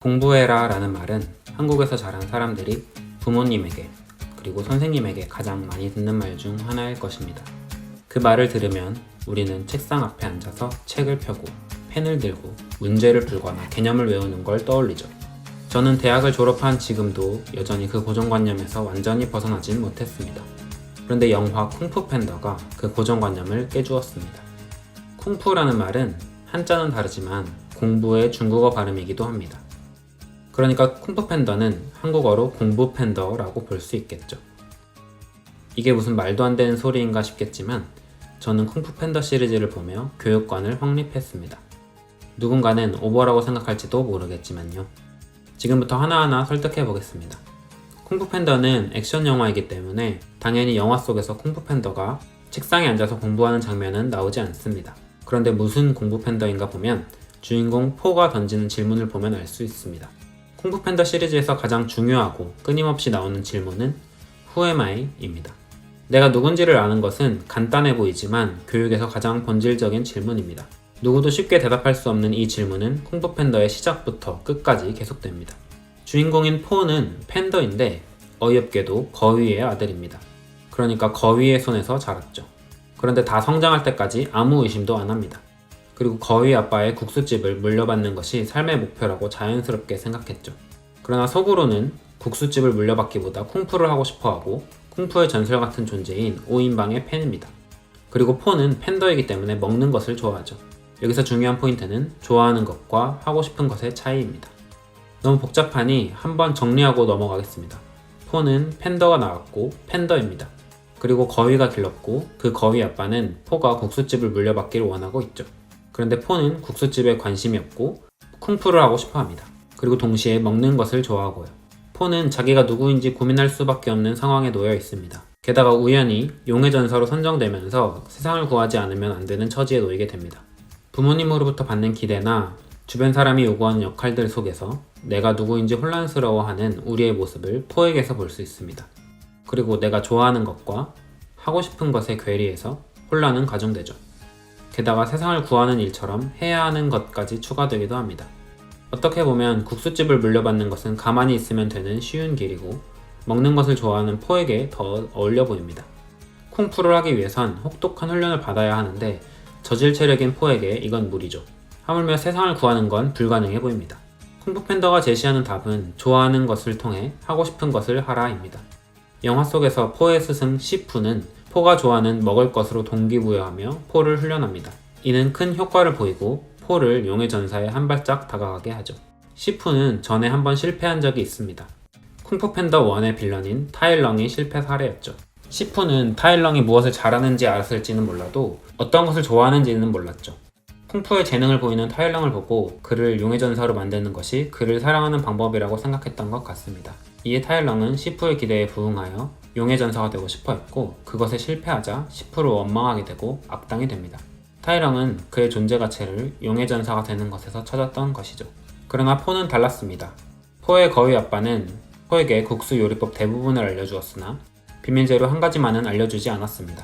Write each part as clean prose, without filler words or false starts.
공부해라 라는 말은 한국에서 자란 사람들이 부모님에게 그리고 선생님에게 가장 많이 듣는 말 중 하나일 것입니다. 그 말을 들으면 우리는 책상 앞에 앉아서 책을 펴고 펜을 들고 문제를 풀거나 개념을 외우는 걸 떠올리죠. 저는 대학을 졸업한 지금도 여전히 그 고정관념에서 완전히 벗어나진 못했습니다. 그런데 영화 쿵푸 팬더가 그 고정관념을 깨주었습니다. 쿵푸라는 말은 한자는 다르지만 공부의 중국어 발음이기도 합니다. 그러니까 쿵푸 팬더는 한국어로 공부 팬더라고 볼 수 있겠죠. 이게 무슨 말도 안 되는 소리인가 싶겠지만 저는 쿵푸 팬더 시리즈를 보며 교육관을 확립했습니다. 누군가는 오버라고 생각할지도 모르겠지만요. 지금부터 하나하나 설득해 보겠습니다. 쿵푸 팬더는 액션 영화이기 때문에 당연히 영화 속에서 쿵푸 팬더가 책상에 앉아서 공부하는 장면은 나오지 않습니다. 그런데 무슨 공부 팬더인가 보면 주인공 포가 던지는 질문을 보면 알 수 있습니다. 쿵푸 팬더 시리즈에서 가장 중요하고 끊임없이 나오는 질문은 Who am I? 입니다. 내가 누군지를 아는 것은 간단해 보이지만 교육에서 가장 본질적인 질문입니다. 누구도 쉽게 대답할 수 없는 이 질문은 쿵푸 팬더의 시작부터 끝까지 계속됩니다. 주인공인 포는 팬더인데 어이없게도 거위의 아들입니다. 그러니까 거위의 손에서 자랐죠. 그런데 다 성장할 때까지 아무 의심도 안 합니다. 그리고 거위 아빠의 국수집을 물려받는 것이 삶의 목표라고 자연스럽게 생각했죠. 그러나 속으로는 국수집을 물려받기보다 쿵푸를 하고 싶어하고 쿵푸의 전설 같은 존재인 5인방의 팬입니다. 그리고 포는 팬더이기 때문에 먹는 것을 좋아하죠. 여기서 중요한 포인트는 좋아하는 것과 하고 싶은 것의 차이입니다. 너무 복잡하니 한번 정리하고 넘어가겠습니다. 포는 팬더가 나왔고 팬더입니다. 그리고 거위가 길렀고 그 거위 아빠는 포가 국수집을 물려받기를 원하고 있죠. 그런데 포는 국수집에 관심이 없고 쿵푸를 하고 싶어 합니다. 그리고 동시에 먹는 것을 좋아하고요. 포는 자기가 누구인지 고민할 수밖에 없는 상황에 놓여 있습니다. 게다가 우연히 용의 전사로 선정되면서 세상을 구하지 않으면 안 되는 처지에 놓이게 됩니다. 부모님으로부터 받는 기대나 주변 사람이 요구하는 역할들 속에서 내가 누구인지 혼란스러워하는 우리의 모습을 포에게서 볼 수 있습니다. 그리고 내가 좋아하는 것과 하고 싶은 것의 괴리에서 혼란은 가중되죠. 게다가 세상을 구하는 일처럼 해야 하는 것까지 추가되기도 합니다. 어떻게 보면 국수집을 물려받는 것은 가만히 있으면 되는 쉬운 길이고 먹는 것을 좋아하는 포에게 더 어울려 보입니다. 쿵푸를 하기 위해선 혹독한 훈련을 받아야 하는데 저질 체력인 포에게 이건 무리죠. 하물며 세상을 구하는 건 불가능해 보입니다. 쿵푸 팬더가 제시하는 답은 좋아하는 것을 통해 하고 싶은 것을 하라입니다. 영화 속에서 포의 스승 시푸는 포가 좋아하는 먹을 것으로 동기부여하며 포를 훈련합니다. 이는 큰 효과를 보이고 포를 용의 전사에 한 발짝 다가가게 하죠. 시푸는 전에 한번 실패한 적이 있습니다. 쿵푸 팬더 1의 빌런인 타일렁이 실패 사례였죠. 시푸는 타일렁이 무엇을 잘하는지 알았을지는 몰라도 어떤 것을 좋아하는지는 몰랐죠. 쿵푸의 재능을 보이는 타일렁을 보고 그를 용의 전사로 만드는 것이 그를 사랑하는 방법이라고 생각했던 것 같습니다. 이에 타일렁은 시푸의 기대에 부응하여 용의 전사가 되고 싶어 했고 그것에 실패하자 시푸를 원망하게 되고 악당이 됩니다. 타일렁은 그의 존재 가치를 용의 전사가 되는 것에서 찾았던 것이죠. 그러나 포는 달랐습니다. 포의 거위 아빠는 포에게 국수 요리법 대부분을 알려주었으나 비밀 재료 한 가지만은 알려주지 않았습니다.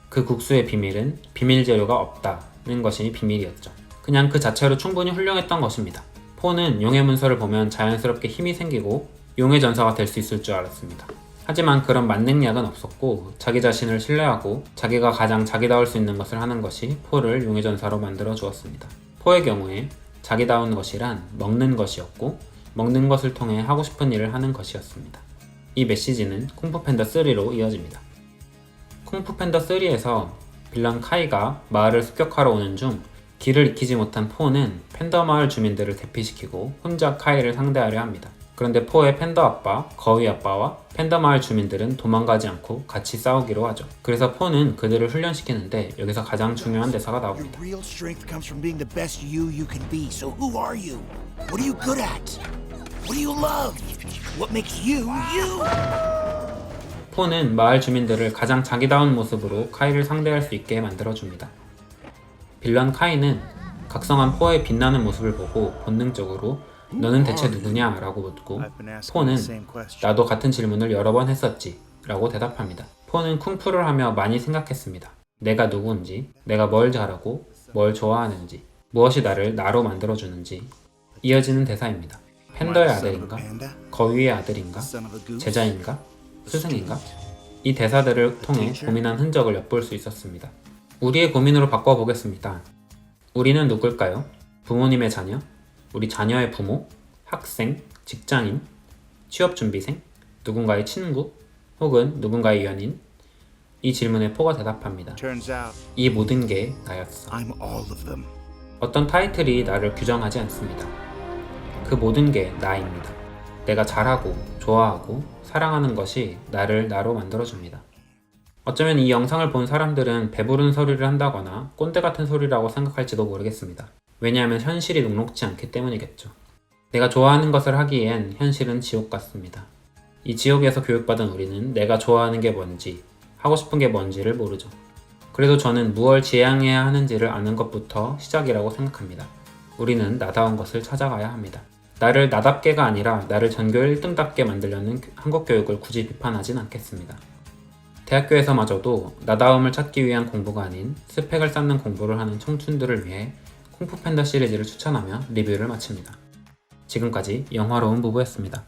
그 국수의 비밀은 비밀 재료가 없다는 것이 비밀이었죠. 그냥 그 자체로 충분히 훌륭했던 것입니다. 포는 용의 문서를 보면 자연스럽게 힘이 생기고 용의 전사가 될 수 있을 줄 알았습니다. 하지만 그런 만능약은 없었고 자기 자신을 신뢰하고 자기가 가장 자기다울 수 있는 것을 하는 것이 포를 용의 전사로 만들어 주었습니다. 포의 경우에 자기다운 것이란 먹는 것이었고 먹는 것을 통해 하고 싶은 일을 하는 것이었습니다. 이 메시지는 쿵푸 팬더 3로 이어집니다. 쿵푸 팬더 3에서 빌런 카이가 마을을 습격하러 오는 중 길을 익히지 못한 포는 팬더 마을 주민들을 대피시키고 혼자 카이를 상대하려 합니다. 그런데 포의 팬더 아빠, 거위 아빠와 팬더 마을 주민들은 도망가지 않고 같이 싸우기로 하죠. 그래서 포는 그들을 훈련시키는데 여기서 가장 중요한 대사가 나옵니다. Your real strength comes from being the best you can be. So who are you? What are you good at? What do you love? What makes you you? 포는 마을 주민들을 가장 자기다운 모습으로 카이를 상대할 수 있게 만들어줍니다. 빌런 카이는 각성한 포의 빛나는 모습을 보고 본능적으로 너는 대체 누구냐? 라고 묻고 포는 나도 같은 질문을 여러 번 했었지 라고 대답합니다. 포는 쿵푸를 하며 많이 생각했습니다. 내가 누구인지, 내가 뭘 잘하고 뭘 좋아하는지, 무엇이 나를 나로 만들어주는지. 이어지는 대사입니다. 팬더의 아들인가? 거위의 아들인가? 제자인가? 스승인가? 이 대사들을 통해 고민한 흔적을 엿볼 수 있었습니다. 우리의 고민으로 바꿔보겠습니다. 우리는 누굴까요? 부모님의 자녀? 우리 자녀의 부모? 학생? 직장인? 취업준비생? 누군가의 친구? 혹은 누군가의 연인? 이 질문에 포가 대답합니다. Turns out 이 모든 게 나였어. I'm all of them. 어떤 타이틀이 나를 규정하지 않습니다. 그 모든 게 나입니다. 내가 잘하고 좋아하고 사랑하는 것이 나를 나로 만들어줍니다. 어쩌면 이 영상을 본 사람들은 배부른 소리를 한다거나 꼰대 같은 소리라고 생각할지도 모르겠습니다. 왜냐하면 현실이 녹록지 않기 때문이겠죠. 내가 좋아하는 것을 하기엔 현실은 지옥 같습니다. 이 지옥에서 교육받은 우리는 내가 좋아하는 게 뭔지, 하고 싶은 게 뭔지를 모르죠. 그래도 저는 무엇을 지향해야 하는지를 아는 것부터 시작이라고 생각합니다. 우리는 나다운 것을 찾아가야 합니다. 나를 나답게가 아니라 나를 전교 1등답게 만들려는 한국 교육을 굳이 비판하진 않겠습니다. 대학교에서마저도 나다움을 찾기 위한 공부가 아닌 스펙을 쌓는 공부를 하는 청춘들을 위해 쿵푸 팬더 시리즈를 추천하며 리뷰를 마칩니다. 지금까지 영화로운 부부였습니다.